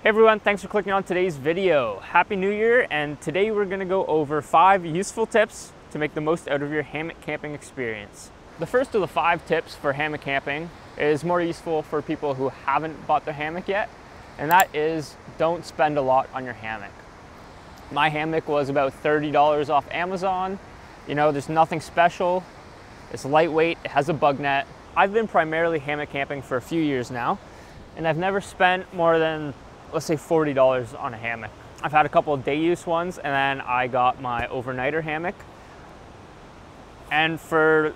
Hey everyone, thanks for clicking on today's video. Happy New Year, and today we're gonna go over 5 useful tips to make the most out of your hammock camping experience. The first of the 5 tips for hammock camping is more useful for people who haven't bought their hammock yet, and that is don't spend a lot on your hammock. My hammock was about $30 off Amazon. You know, there's nothing special. It's lightweight, it has a bug net. I've been primarily hammock camping for a few years now, and I've never spent more than, let's say, $40 on a hammock. I've had a couple of day use ones, and then I got my overnighter hammock. And for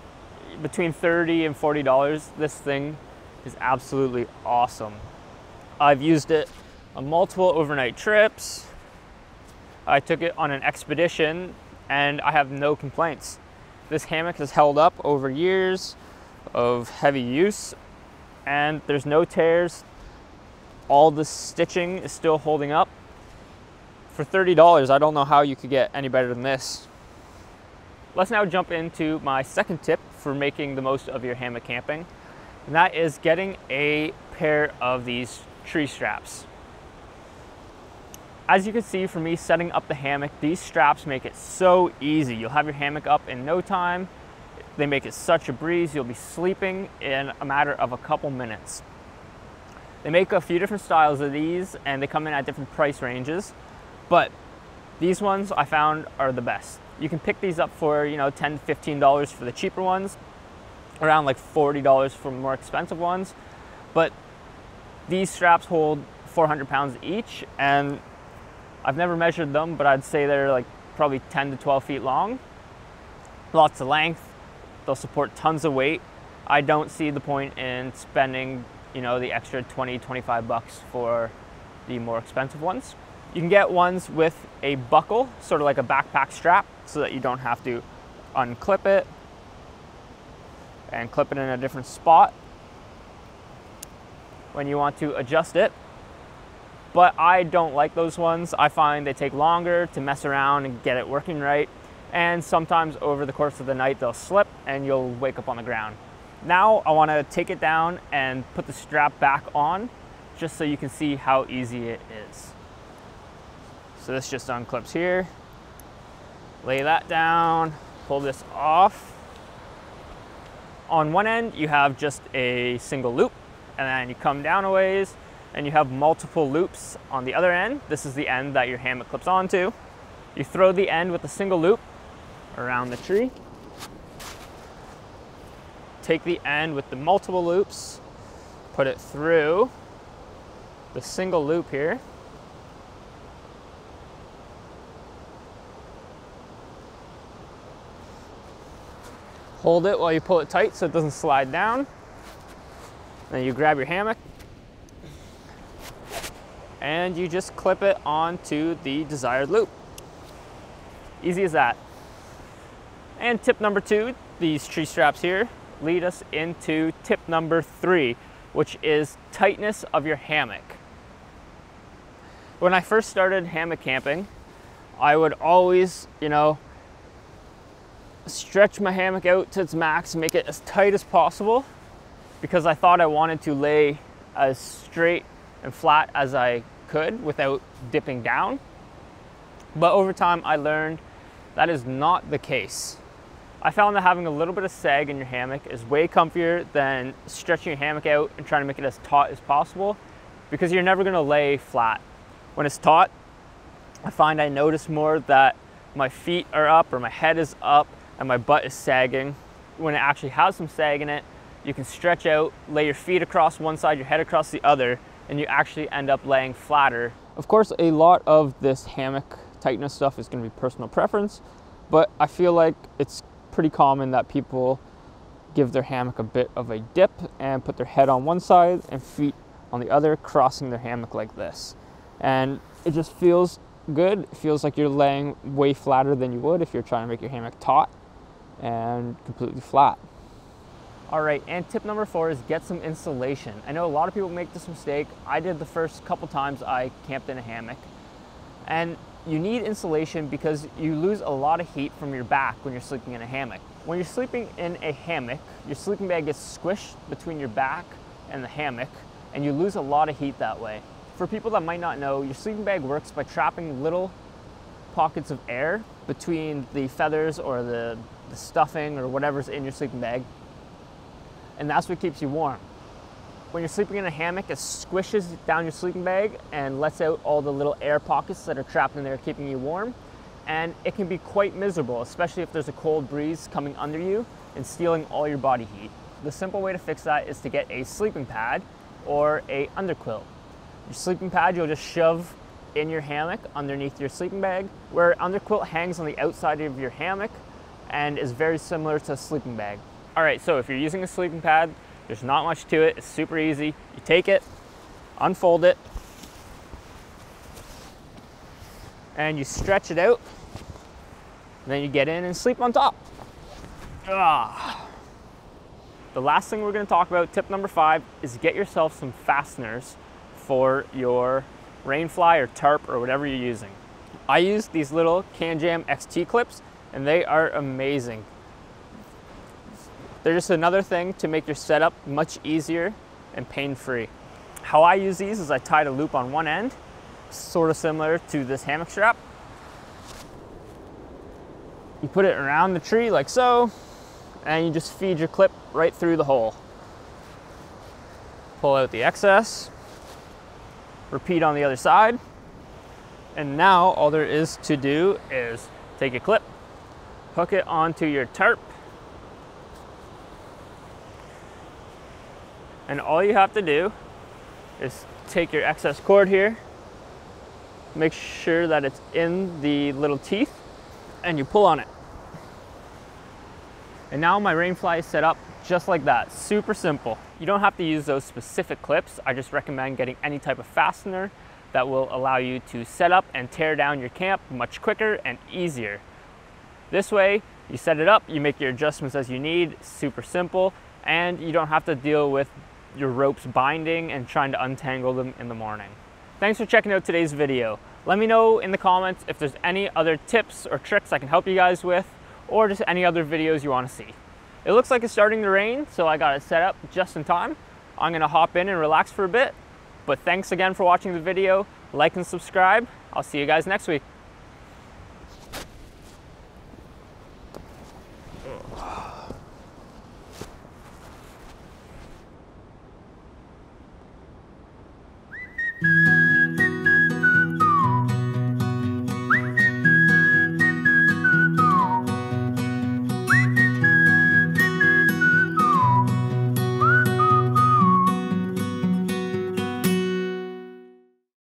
between $30 and $40, this thing is absolutely awesome. I've used it on multiple overnight trips. I took it on an expedition, and I have no complaints. This hammock has held up over years of heavy use, and there's no tears. All the stitching is still holding up. For $30, I don't know how you could get any better than this. Let's now jump into my second tip for making the most of your hammock camping, and that is getting a pair of these tree straps. As you can see from me setting up the hammock, these straps make it so easy. You'll have your hammock up in no time. They make it such a breeze. You'll be sleeping in a matter of a couple minutes. They make a few different styles of these, and they come in at different price ranges, but these ones I found are the best. You can pick these up for, you know, $10 to $15 for the cheaper ones, around like $40 for more expensive ones, but these straps hold 400 pounds each, and I've never measured them, but I'd say they're like probably 10 to 12 feet long. Lots of length. They'll support tons of weight. I don't see the point in spending, you know, the extra 20, 25 bucks for the more expensive ones. You can get ones with a buckle, sort of like a backpack strap, so that you don't have to unclip it and clip it in a different spot when you want to adjust it. But I don't like those ones. I find they take longer to mess around and get it working right. And sometimes over the course of the night, they'll slip and you'll wake up on the ground. Now I want to take it down and put the strap back on, just so you can see how easy it is. So this just unclips here. Lay that down, pull this off. On one end, you have just a single loop, and then you come down a ways, and you have multiple loops on the other end. This is the end that your hammock clips onto. You throw the end with a single loop around the tree. Take the end with the multiple loops, put it through the single loop here. Hold it while you pull it tight so it doesn't slide down. Then you grab your hammock and you just clip it onto the desired loop. Easy as that. And tip number 2, these tree straps here, lead us into tip number 3, which is tightness of your hammock. When I first started hammock camping, I would always, you know, stretch my hammock out to its max and make it as tight as possible, because I thought I wanted to lay as straight and flat as I could without dipping down. But over time I learned that is not the case. I found that having a little bit of sag in your hammock is way comfier than stretching your hammock out and trying to make it as taut as possible, because you're never going to lay flat. When it's taut, I find I notice more that my feet are up or my head is up and my butt is sagging. When it actually has some sag in it, you can stretch out, lay your feet across one side, your head across the other, and you actually end up laying flatter. Of course, a lot of this hammock tightness stuff is going to be personal preference, but I feel like it's pretty common that people give their hammock a bit of a dip and put their head on one side and feet on the other, crossing their hammock like this. And it just feels good. It feels like you're laying way flatter than you would if you're trying to make your hammock taut and completely flat. All right, and tip number 4 is get some insulation. I know a lot of people make this mistake. I did the first couple times I camped in a hammock. And you need insulation because you lose a lot of heat from your back when you're sleeping in a hammock. When you're sleeping in a hammock, your sleeping bag gets squished between your back and the hammock, and you lose a lot of heat that way. For people that might not know, your sleeping bag works by trapping little pockets of air between the feathers or the stuffing or whatever's in your sleeping bag, and that's what keeps you warm. When you're sleeping in a hammock, it squishes down your sleeping bag and lets out all the little air pockets that are trapped in there keeping you warm, and it can be quite miserable, especially if there's a cold breeze coming under you and stealing all your body heat. The simple way to fix that is to get a sleeping pad or a underquilt. Your sleeping pad you'll just shove in your hammock underneath your sleeping bag, where underquilt hangs on the outside of your hammock and is very similar to a sleeping bag. All right, so if you're using a sleeping pad, there's not much to it. It's super easy. You take it, unfold it, and you stretch it out, and then you get in and sleep on top. The last thing we're going to talk about, tip number 5, is get yourself some fasteners for your rain fly or tarp or whatever you're using. I use these little Can-Jam XT clips, and they are amazing. They're just another thing to make your setup much easier and pain-free. How I use these is I tied a loop on one end, sort of similar to this hammock strap. You put it around the tree like so, and you just feed your clip right through the hole. Pull out the excess, repeat on the other side, and now all there is to do is take a clip, hook it onto your tarp, and all you have to do is take your excess cord here, make sure that it's in the little teeth, and you pull on it. And now my rain fly is set up just like that, super simple. You don't have to use those specific clips. I just recommend getting any type of fastener that will allow you to set up and tear down your camp much quicker and easier. This way, you set it up, you make your adjustments as you need, super simple, and you don't have to deal with your ropes binding and trying to untangle them in the morning. Thanks for checking out today's video. Let me know in the comments if there's any other tips or tricks I can help you guys with, or just any other videos you want to see. It looks like it's starting to rain, so I got it set up just in time. I'm gonna hop in and relax for a bit, but thanks again for watching the video. Like and subscribe. I'll see you guys next week.